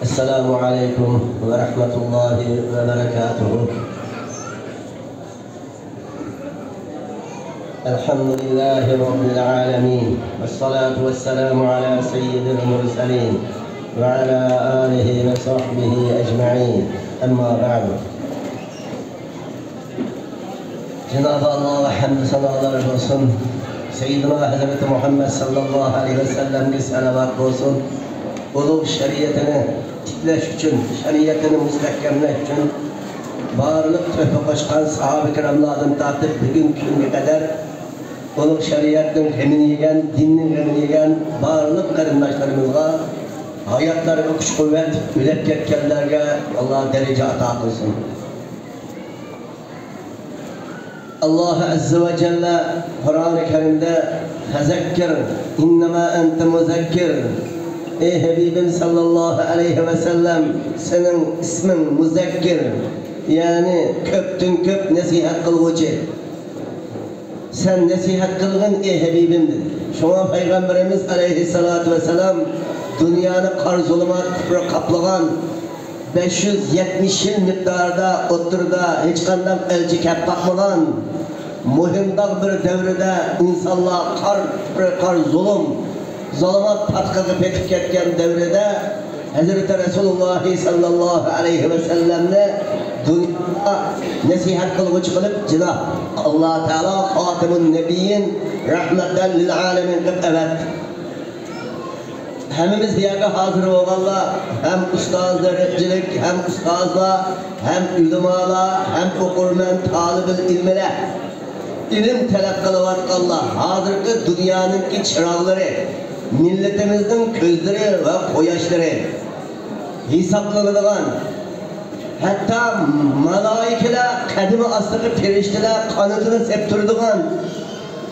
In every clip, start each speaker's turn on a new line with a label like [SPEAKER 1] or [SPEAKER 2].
[SPEAKER 1] Esselamu Aleyküm ve Rahmetullahi ve Berekatuhu. Elhamdülillahi Rabbil Alemin. Vessalatu vesselamu ala seyyidil murselin ve ala alihi ve sahbihi ecma'in. Emma ba'du. Cenab-ı Allah'a hamdü senalar olsun. Seyyidina Hazreti Muhammed sallallahu aleyhi ve sellem'e salavat olsun. Uluğ şeriyetini titleş için, şeriyetini müstehkemleş için bağırlık töhfe koşkan sahabe-i kiramlardan tartıp bugün gününe kadar uluğ şeriyetin hemini yegen, dinin hemini yegen bağırlık karındaşlarımızla hayatlarına güç kuvvet, ülep ketkenlerge Allah derece ata kılsın. Allah Azze ve Celle Kur'an-ı Kerim'de fezekkir, innema ente muzekkir. Ey Habibim sallallahu aleyhi ve sellem, senin ismin muzekkir, yani köptün köp nasihat kılgıcı. Sen nasihat kılgın ey Habibimdir. Şuna Peygamberimiz aleyhissalatu vesselam dünyanı kar zuluma küfre kaplagan 570 yıl miktarda oturda hiç kandan elçi kep bakmadan muhimdağ bir devrede insanlar kar zulüm zalamat patkağı pekip ketken devrede Hazreti Resulullah sallallahu aleyhi ve sellem'le dünyada nasihat kılgıç kılıp Cenab Allah Teala Hatimun Nebiyyin rahmeten lil alemin kılıp evet. Hemimiz bir yere hazır olanlar hem ustazlarcilik hem ustazlar hem ülemalar hem okurmen talib-ül ilmine ilim talep kılıvatkanlar hazırki dünyanın ki çırağları milletimizin közleri ve koyaşları hesaplanılan hatta malaikeler kadimi aslıkı perişteler kanıtını septürdüğün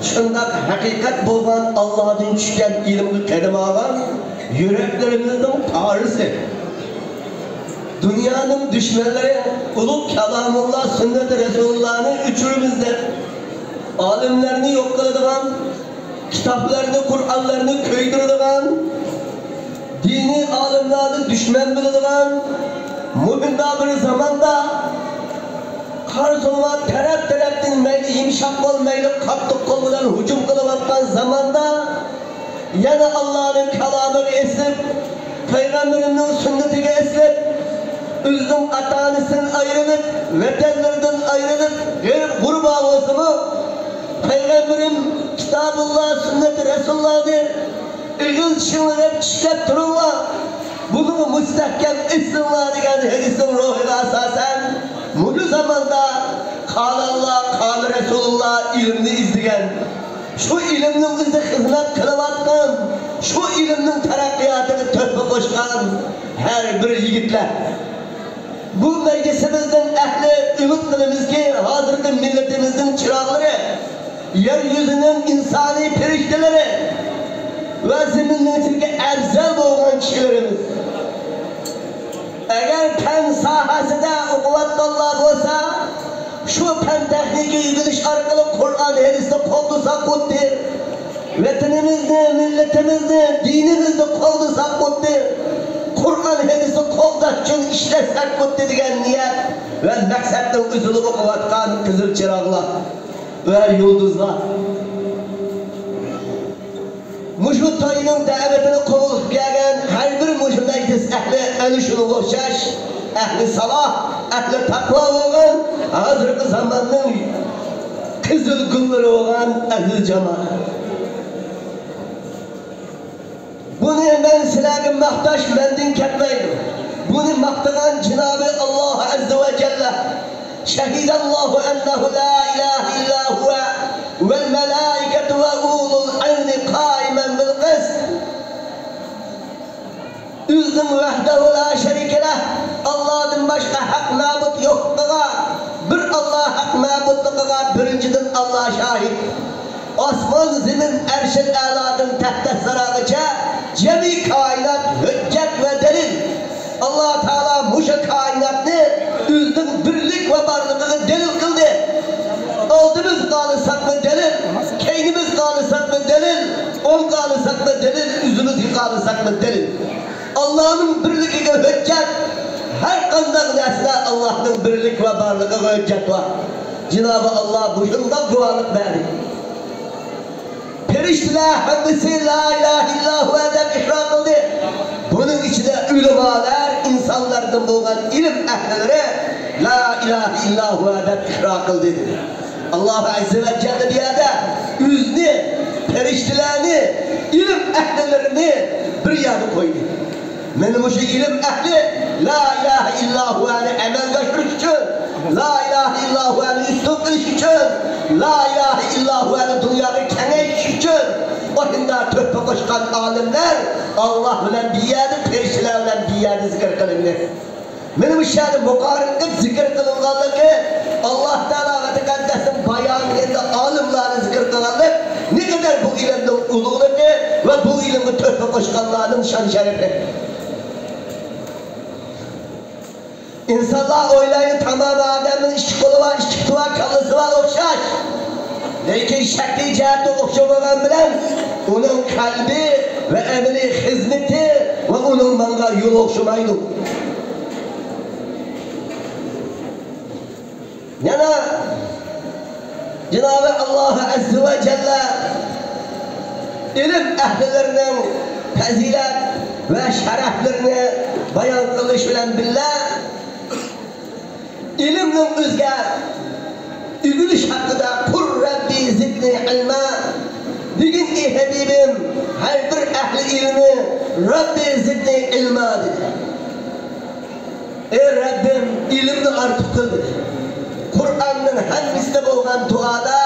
[SPEAKER 1] şundak hakikat bulgan Allah'ın düşken ilimli kadimi ağan yüreklerimizin tarisi dünyanın düşmanları ulup kelamullah sünnet-i Resulullah'ın üçürümüzde alimlerini yok kılıdığın kitaplarını, Kur'anlarını köydürdüğün dini alimlerini düşman bildiğin müminda bir zamanda karzolma taraf meyli yumuşak ol meyli kattık kolundan hücum kılıvattan zamanda yana Allah'ın kelamını esip Peygamberinin sünnetini esip üzüm atanısın ayrılıp vetenlerden ayrılıp kurbağa olsun mu Peygamberin Kitabullah sünnet-i Resulullah'ı ülgün şınlayıp çişlep dururlar bunu müstehkem istinlar diyen hadisin ruhuna asasen bu zamanda Kâlallah, Kâl Resulullah ilimini izleyen şu ilimnin bize hizmet kılıvatkan şu ilimnin terakkiyatını töhfe koşkan her bir yigitler bu meclisimizden ehli ümit kılımız ki hazırda milletimizin çırağları yeryüzünün insani perişteleri ve zeminin içindeki erzal olan kişilerimiz eğer pen sahasında okuvattallah olsa şu pen tekniki yüzülüş arkalı Kur'an hadiste koldusak kuttu vatanımızda, milletimizde, dinimizde koldusak kuttu Kur'an hadiste koldak için işlesek kuttu diyen niyet ve maksatın üzülü okuvatkan kızıl çırağlar ve yıldızlar muşu toyunun davetini kovulup gelgen her bir muşu meclis ehli ölüşünü koşaş ehli salah, ehli takva olan hazırki zamanın kızıl gülleri olan ehli cemaat bunu ben silahın mahtaş mendin ketmeydim bunu maktadan Cenab-ı Allah Azze ve Celle şehidallahu ennehu la ilahe illa huve vel melaiketu ve ulul ilmi kaimen bil qist üzüm vehdehu la şerikeleh Allah'ın başka hak mabut yokluğa bir Allah hak mabutluğa birinciden Allah şahit osman zemin erşil aladın tahta sarağıca cemi kainat hüccet ve delil Allah Teala muşa kainatını üzdün birlik ve varlığını delil kıldı aldığımız kalırsak mı delil kalısak mı delil, 10 kalısak mı delil, yüzümüz yıkalısak mı delil. Allah'ın birliğine hüccet. Her kandak nesne Allah'ın birlik ve varlığına hüccet var. Cenab-ı Allah bu şundan dualık verdi. Periştiler hangisi la ilahe illahu edem ikrar kıldı. Bunun içinde ulemalar, insanlardan bulgan ilim ehlileri la ilahe illahu edem ikrar kıldı dedi. Allah Azze ve Celle bir yerde üzni, periştilerini, ilim ehlilerini bir yerde koydu. Benim o şey ilim ehli la ilahe illahu edem emel kaçırış için, la ilahe illahu edem üstün kılış için, la ilahe illahu edem dünyayı keneyiş için, o hında töhbe koşkan alimler Allah bilen bir yerde, periştiler bilen bir yerde zikir kılınır. Benim işarı mukarrıklık zikir kılınganlığı Allah Teala ve Tekaddesin bayanında alimlerin zikir kılınganlığı ne kadar bu ilimden uluğluğu ve bu ilimi töhbe koşkanlarının şan şerefi. İnsanlar oylayın tamam Adem'in işkolu var, işkolu var, kalısı var, okşar. Lakin şekli cihette okşamadan bilen onun kalbi ve emri hizmeti ve onun bana yol okşamaydı. Yani Cenab-ı Allah Azze ve Celle ilim ehlilerinin fazilet ve şereflerini bayan kılış bilen billah ilimnin özge ülüş hakkında kur Rabbi zidni ilma bugün ey Habibim her bir ehli ilmi Rabbi zidni ilma dedi. Ey Rabbim ilimni artık kıl dedi. Kur'an'ın hemmisinde bulunan duada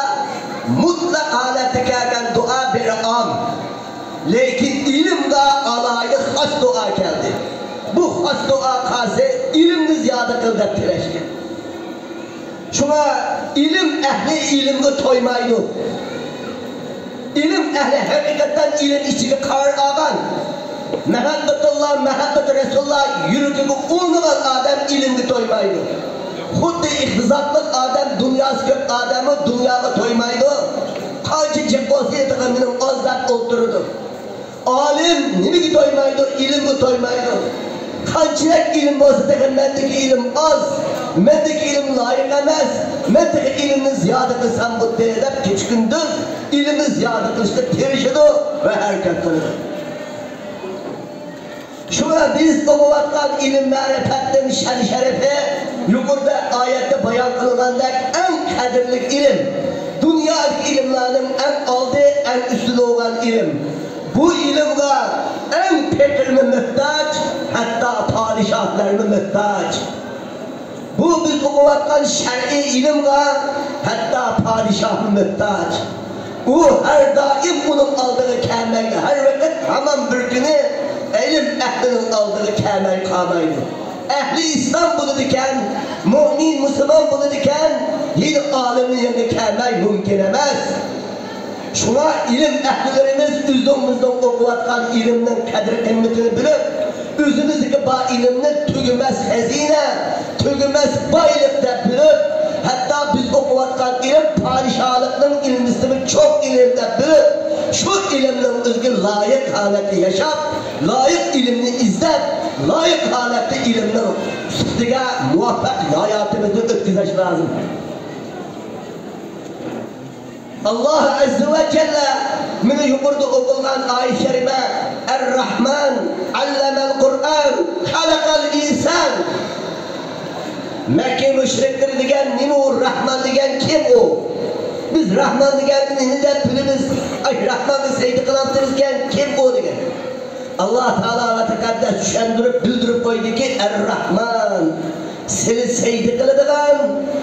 [SPEAKER 1] mutlak halette gelgen dua bir an. Lakin ilimde alayı has dua geldi. Bu has dua karşı ilimni ziyade kıldak tireşken. Şuna ilim ehli ilimde toymaydı. İlim ehli hakikaten ilim içine kar ağan. Mehabbetullah, mehabbet Resulullah yürüdüğü unulan adam ilimde toymaydı. Xuddi ihzatlık adam, dünyası kök adamı dünyaya toymaydı. Kaçı cekkosu yetiğiminin azat otururdu. Alim nemi toymaydı, ilim toymaydı. Kaçırak ilim olsa da mendeki ilim az, mendeki ilim layık emez, mendeki ilimini ziyade kılsam bu deyedep geç gündüz, ilimi ziyade kılışta terişidu ve hareket kılır. Şuna biz okuvatkan ilim marifetten şerefi, yukarıda ayette bayan kılınandak en kadirlik ilim, dünyadaki ilimlerin en aldı, en üstün olan ilim. Bu ilimde en pekirme mühtaç, hatta padişahlarına mühtaç. Bu biz okuvatkan şer'i ilimde hatta padişahına mühtaç. O her daim bunun aldığı kâmeyle, her vakit hemen bir günü ilim ehlinin aldığı kâmeyle kalmaydı. Ehli İslam bunu diken, mümin, Müslüman bunu diken, yine alemin yanında kâmeyle mümkün emez. Şuna ilim ehlilerimiz üzümümüzden okuvatkan ilimden kadri kıymetini bilip, üzümüzdeki bu ilimni tügümez hazine, tügümez baylıkta bilip, hatta biz okuvatkan ilim padişahlıkların ilmisini çok ilimde bilip, şu ilimden özgür layık haleti yaşap, layık ilimni izlep, layık haleti ilimden sütüge muvaffak hayatımızı ötküzeş lazım. Allah Azze ve Celle min yukarıda okulan ayet-i kerime Er-Rahman allemel Kur'an halakal insan. Mekke müşrikleri degen nimi o Rahman degen kim o? Biz Rahman degenini de biliriz. Ay Rahman'ı seydi kılamtırızken kim o degen? Allah Teala ve Tekaddes düşendirip bildirip koydu ki Er-Rahman seni seydi kılıdıgan,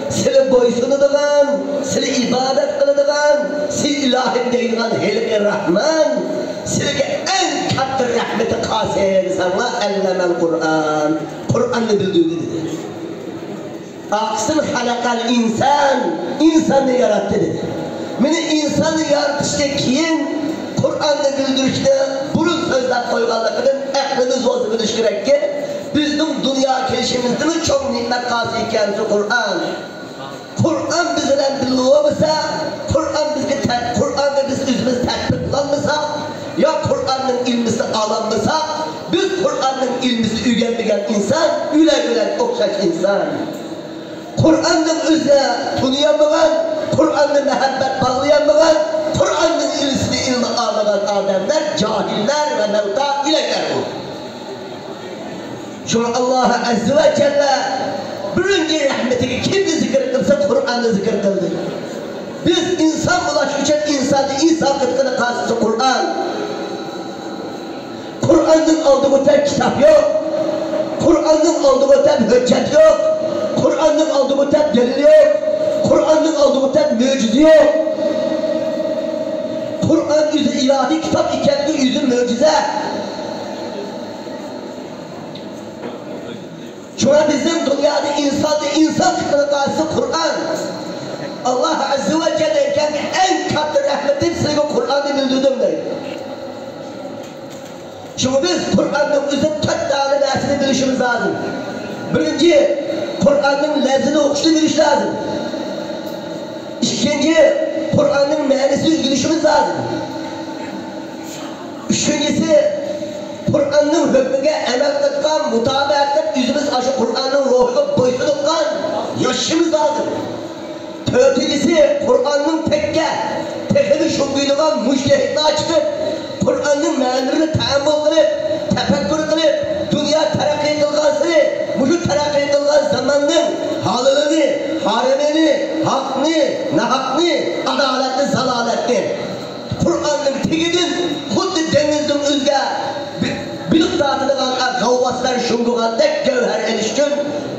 [SPEAKER 1] seni boysunuduğun, seni ibadet kılıdıgan, seni ilahim deydigan Helik Rahman, seni en katır rahmeti kaseye sana ellemel Kur'an. Kur'an'ı bildiğini dedi. Aksın halakal insan, insanı yarattı dedi. Beni insanı yaratışta kiyin, Kur'an'ı bildirişte burun sözler koyganlıkının ehlimiz olsa biliş gerek ki, bizim dünya kelişimizde çok nimet kası kendisi Kur'an. Kur'an bizden bildiğimizse, Kur'an'da biz üzümüz tatbik kılanmasa, ya Kur'an'ın ilmisi alanmasa, biz Kur'an'ın ilmisi ügenmeyen insan, üle okşaş insan. Kur'an'ın özüne tanıyanmayan, Kur'an'ın mehabbet bağlayanmayan, Kur'an'ın ilmisini ilmi ağlayan adamlar, cahiller ve mevta ileler olur. Şunu Allah Azze ve Celle birinci rahmetini kimdi zikir kılsa Kur'an'ı zikir kıldı. Biz insan bulaş için insan kıtkını karşısı Kur'an. Kur'an'ın aldığı tek kitap yok. Kur'an'ın aldığı tek hüccet yok. Kur'an'ın aldığı tek delil yok. Kur'an'ın aldığı tek mucize yok. Kur'an yüzü ilahi kitap iken yüzü mucize. Şuna bizim dünyada insan kıtkını karşısı Kur'an. Allah Azze ve Celle en katlı rahmetin sırrı Kur'an'ı bildirdim deyim. Şimdi biz Kur'an'ın üzerinde 4 tane dersini bilişimiz lazım. Birinci, Kur'an'ın lafzını okuşunu biliş lazım. İkinci, Kur'an'ın mealesini bilişimiz lazım. Üçüncüsü, Kur'an'ın hükmüne emel kıtkan, mutabakat yüzümüz aşı Kur'an'ın ruhunu boysunukkan yaşımız lazım. Dördüncüsü, Kur'an'ın tekini şunguyluğun müştehidine çıkıp, Kur'an'ın meallerini teammül kılıp, tefekkür kılıp, dünya terakki kılgasını, müşut terakki kılgan zamanın halını, haremini, hakkını, nahakkını, adaletini, salaletini, Kur'an'ın tekinin kuddu denizin üzge, bilik dağıtılı kanka kavvaslar şunguğan tek gevher erişkin,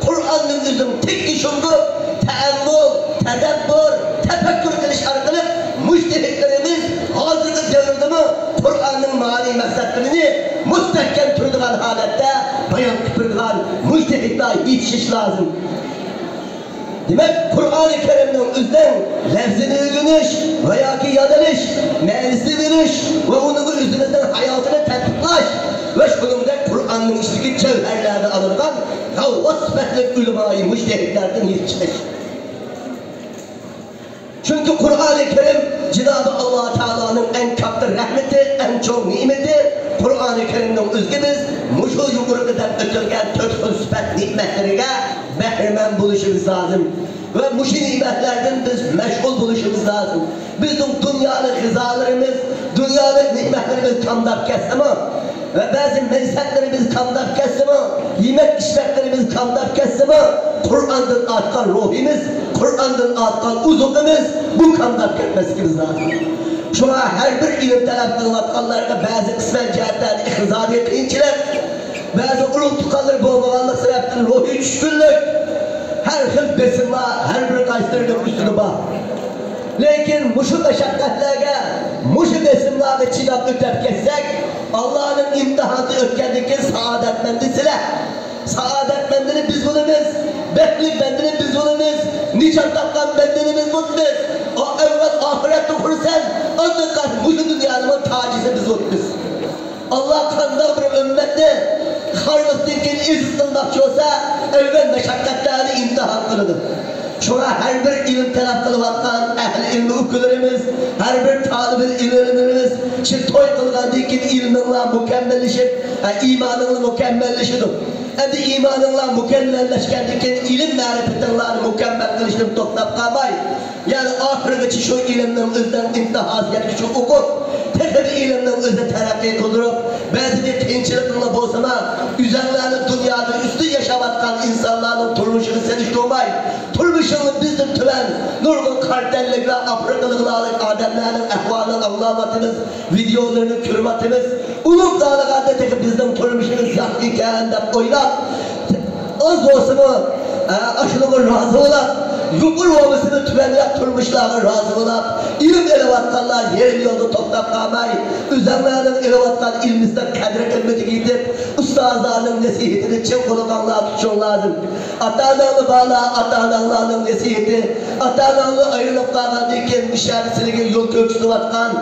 [SPEAKER 1] Kur'an'ın üzüm tekki şungu, teammül, tedebbür, tefekkür kılış arkalıp, müştehidlerimiz hazırlık devirdi mi Kur'an'ın mani maksatlarını müstehkem turduğun halette bayan kıpırdılar, müştehidler yetişiş lazım. Demek Kur'an-ı Kerim'in üzden lafzını öğreniş veya ki yadılış, mealisi veriş ve onun üzerinden hayatını tatbiklaş ve şunun da Kur'an'ın içindeki cevherlerde alırken kavva sıfatlı ulema-i müştehidlerden yetişiş. Çünkü Kur'an-ı Kerim Cenab-ı Allah Teala'nın en katlı rahmeti, en çok nimeti, Kur'an-ı Kerim'den özgemiz, muşu yukarıdan ötürgen 4 sıfat nimetlerine behremen buluşumuz lazım. Ve muşu nimetlerden biz meşgul buluşumuz lazım. Bizim dünyalık gızalarımız, dünyalık nimetlerimiz kamdap kesme. Ve bazı menseplerimiz kamdap kesme, yemek işletlerimiz kamdap kesme, Kur'an'dan artkan ruhimiz, Kur'an'dan artkan uzunumuz bu kamdap kesmemiz lazım. Şuna her bir ilim talep kılmaklarına bazı kısmen cihetlerden ihzariye kıyınçiler, bazı ulum tukalır boğmalarlık sebepten ruhi düşkünlük, her hıl besinler, her bir kaysırlık üstünü bağ. Lakin muşu meşakkatlerine, muşu besinlerine çiğdap ötep geçsek, Allah'ın imtihanı ötkendeki saadetmendisiyle, saadetmendini biz bulunuz, beklik bendini biz bulunuz, niçan takkan bendinimiz bulunuz, o evvel ahiret okursan, ondan kalk muşu dünyanın tacizi biz bulunuz. Allah kandan bir ümmette, harlıktaki izlılmakçı olsa, evvel meşakkatlerini imtihan kılıdır. Şuna her bir ilim talep kılıvattan ehli ilmi okularımız, her bir talib ilimlerimiz, şimdi toy kılgan dikin ilminle mükemmelleşip, imanınla mükemmelleşidir. Endi imanınla mükemmelleşken dikin ilim marifetinle mükemmel kılıştım toplap kalmay. Yani ahireti şu ilimden özden intihaziyet şu okup, tek bir ilimden özde terakki kılırıp, bazı bir kıyınçılıkla bozama, üzerlerine dünyada üstü yaşavatkan insanların turmuşunu seniştirmay. Turmuşunu bizim tüven, nurgun kartellikle, Afrikalıklarla, ademlerin ehvalını anlamatımız, videolarını kürmatımız, uluk dağlık adeteki bizim turmuşumuz yaptıyken de oylap, az olsun aşılığın razı olan, yukur olmasını tüvenleyip turmuşlarına razı olan, ilim elevatkanlar yer yolda toplap kalmay, üzerlerinin elevatkan ilmizden kadre kılmeti giyip, ustazlarının nesihetini çin kulukanlığa tutuşun lazım. Ata-analı bağla, ata-analarının nesiheti, ata-analı ayrılıp kalmadıyken müşahisini yol köksünü vatkan,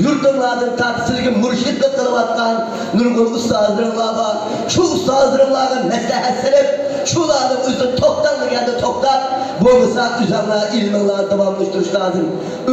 [SPEAKER 1] yurtlarının tartısını mürşitlik kılıvatkan, nurgun ustazlarına var. Şu ustazlarına meslahat serip, şularning o'zini to'xtalmaganda to'xtab, bo'lmasa üzerine ilmlar davamlashtirish lazım.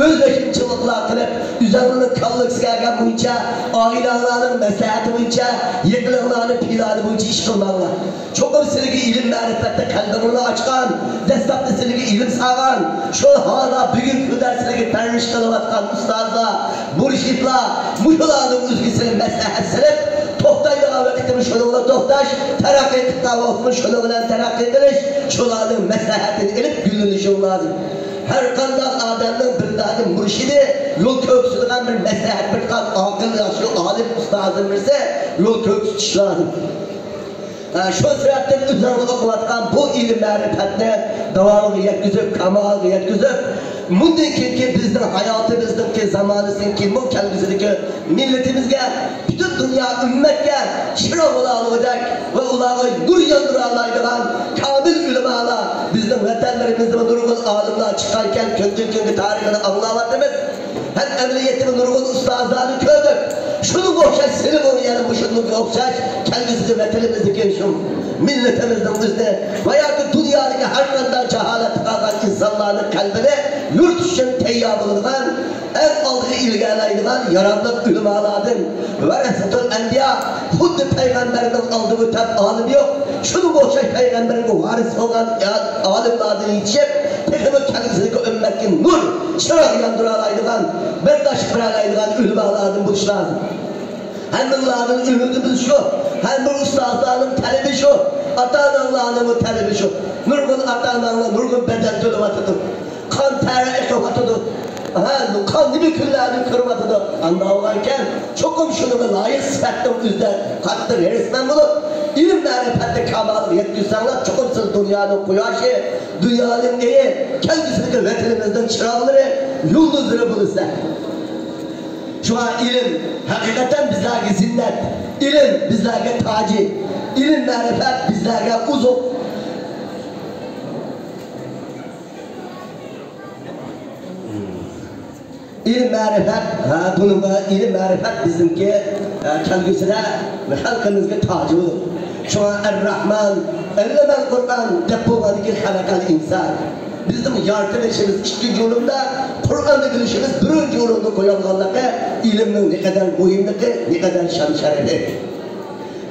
[SPEAKER 1] O'zbekchiliklar qilib, üzerine kallıksiga olgan bo'yicha, oilalarning maslahati bo'yicha, yaqinlarning pilani bo'yicha ish qilmanglar. Cho'qim sizlarga ilm ma'rifatda qalbingizni ochgan, dastlabda sizlarga ilm sog'an, shu holda bugungi kunda sizlarga tarbiya qilayotgan ustozlar, murshidlar, mushularning o'zgisini maslahat silib, to'xtaydigan vaqtimiz shuni bilan to'xtash, taraqqiy qilib shuni bilan taraqqiy qilish, shularning maslahatini olib gullanishing lozim. Her qanday odamning birdagi murshidi, yo'l ko'rsatadigan bir maslahat bergan aql yoshi olim ustozim bo'lsa, yo'l ko'rsatish lozim. Şu süratten üzerine okulatkan bu ilim ma'rifatni davomga yetkazib, kamolga yetkazib, mundaki bizning hayotimizdagi zamonimizdagi bu kelgusidagi millatimizga, butun dunyo ummatga shiro bo'la oladigan va ularga nur yondira oladigan komil ulamolar bizning vatanlarimizda nurg'un olimlar chiqqan kundan kunga tarixini anglayapmiz. Hem emniyetimi nurg'un ustozlarni ko'rdik. Şunun o'xshash silim o'ynagan bu shunga o'xshash kelgusida vatanimizdagi shu millatimizning o'zida va yoki dunyodagi har qanday jaholat qilgan insonlarning qalbini yurt uchun tayyor bo'lgan, eng oldiga ilgarilaydigan yaramli ulamolardan varasatul anbiya, xuddi payg'ambarning oldiga o'tib olim yo'q. Şunun o'xshash payg'ambarga varis bo'lgan olimlardan yetishib, texnik kelgusidagi ummatga nur chiroq yondira oladigan, bardosh qila oladigan ulamolardan bo'lish lozim. Hammalarning ümidimiz şu, hamma ustozlarning talebi şu, ota-onalarning talebi şu. Nurg'un ota-onalar nurg'un bedel to'layotdi. Qon tari qilyotdi. Qon nima kunlarni ko'ryotdi. Andavarkan, cho'qim shunga loyiq sifatda o'zida qattiq resmen bo'lib, ilm ma'rifatda kamal yetkazsanglar, cho'qim siz dunyoning quyoshi, dunyoning nuri, kelgusidagi vatanimizning chiroqlari, yulduzlari bo'lsa. Şu an ilim hakikaten bizlerge zinnet, ilim bizlerge taci, ilim marifet bizlerge uzun. İlim marifet, bunun ilim marifet bizimki kelgüsüne ve halkımızga tacı olur. Şu an Er-Rahman, Ellemel Kur'an, depoladaki halakal insan. Bizim yaratılışımız ikinci yolunda, Kur'an'da gülüşümüz birinci yolunda koyulganlığı, ilimnin ne kadar mühimliği, ne kadar şan şerefi.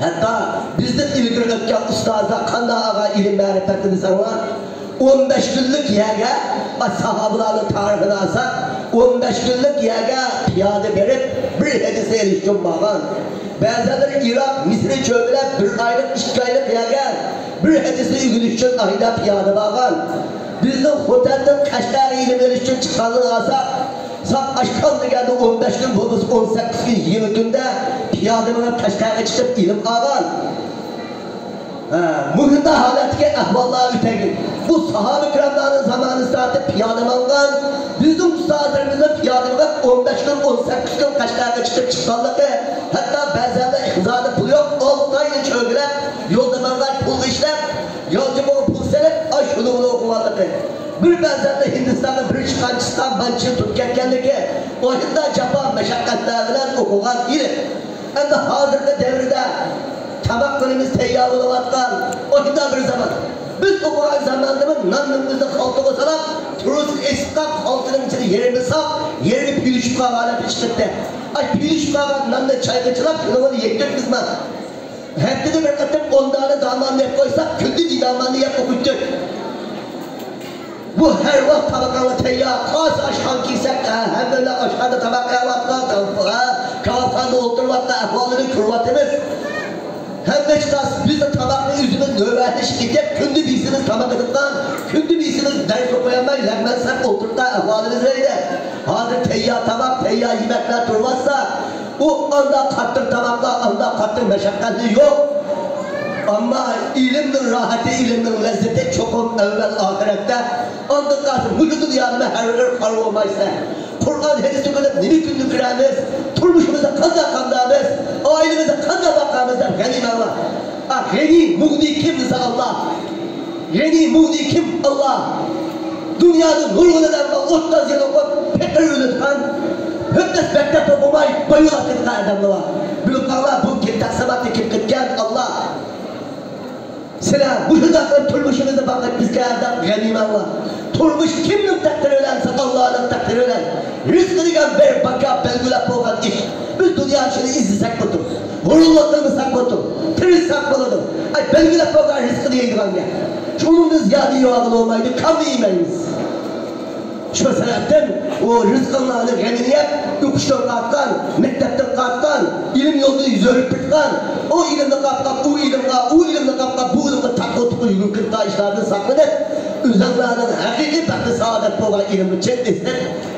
[SPEAKER 1] Hatta bizden ilgili ötken ustazda kanda ağa ilim marifetimiz ama 15 günlük yege, sahabaların tarihini alsak, 15 günlük yege piyade verip bir hedise erişkin bağlan. Bazıları Irak, Mısır'ı çöbüle bir aylık, 2 aylık yege bir hedise ilgili ayda piyade bağlan. Bizden Hotel'den Kaşgar ilim erişkin çıkanlığı alsak, aşkan degende 15 gün bulmuş, 18 gün 20 günde piyademine Kaşgar'a çıkıp ilim ağan. Muhimde haletki ahvallar öteki. Bu sahabe-i kiramların zamanı saati piyademangan, bizim ustazlarımızın piyademangan 15 gün 18 gün Kaşgar'a çıkıp çıkanlığı, hatta bazılarında ihzada pul yok, 6 ayını çögülep, yolda mangar pul işlep, yolcu bana pul selip, ay şunu bunu okumalığı. Bir benzerde Hindistan'da bir çıkancısından bançı tutkenkenliki, o Hinda Japan meşakkatlarından okugan ilim. Hem de hazırda devrede tabak günümüz teyyar olavatkan, o Hinda bir zaman. Biz okugan zamanda mı nanımızda koltuğu salak, turuz eskak koltuğun içinde yerimiz sak, yerini pülüşüp kahvana pişkirtti. Ay pülüşüp kahvana nanla çay kaçılap, bunu yektik bizman. Hepti de bir katım 10 tane damanlı yap koysak, kündü bir damanlı yap okuttuk. Bu her vakit tabaklarla teyyar, kas aşkan giysek, hem böyle aşkanda tabaklar vatlar, kafanda oturmakta ahvalını kurvatımız. Hem de çıkas biz de tabaklı yüzümüz nöbetiş gidip, kündü birisiniz tabak edipten, kündü birisiniz ders okuyanlar, legmensek oturtta ahvalınız öyle. Hazır teyyar tabak, teyyar yemekler durmazsa, o anda kattır tabaklar, anda kattır meşakkatli yok. Ama ilimnin rahati, ilimnin lezzeti çok evvel ahirette. Ondan kalsın, vücudun yanına her yer kar olmaysa. Kur'an hadisi bilip nemi günlük kiremiz, turmuşumuza kanda kandamız, ailemize kanda bakamızda ganime var. Gani, muğni kimse Allah. Gani, muğni kim Allah. Dünyanın nurgundan ve 30 yıl okup, pekar yönetmen, heptes beklet okumayı, bayıla kıtka adamlı var. Bilip Allah bu kim taksamatı kim kıtken Allah. Sizler bu hıdaklar turmuşunuzda bakın bizge erdem ganime Allah. Turmuş kimnin takdiri ölense Allah'ın takdiri ölen. Rızkı diyen bir baka belgülep olgan iş. Biz dünya içinde izlesek budur. Vurulluklarımızsak budur. Tirilsek buludur. Ay belgülep olgan rızkı diyeydi bana. Şunun da ziyade yuvarlı olmaydı. Kan yiymeyiz. Şu sebepten o rızkınlarını ganimiyet, yokuştan kalkan, mektepten kalkan, ilim yolunu yüzörüp bitkan, o ilimde kapkap, o ilimde kapkap, bu ilimde takkotuklu yürü kırta işlerden sakladık. Üzerlerden hakiki baktı saadet olan ilimi çeklesin,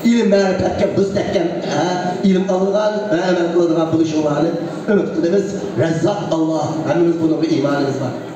[SPEAKER 1] ilim merifetken, bızdekken, ilim alırgan, hemen kılırgan buluşmalarını ümit kılırız. Rezzak Allah, hepimiz bunun bir imanımız var.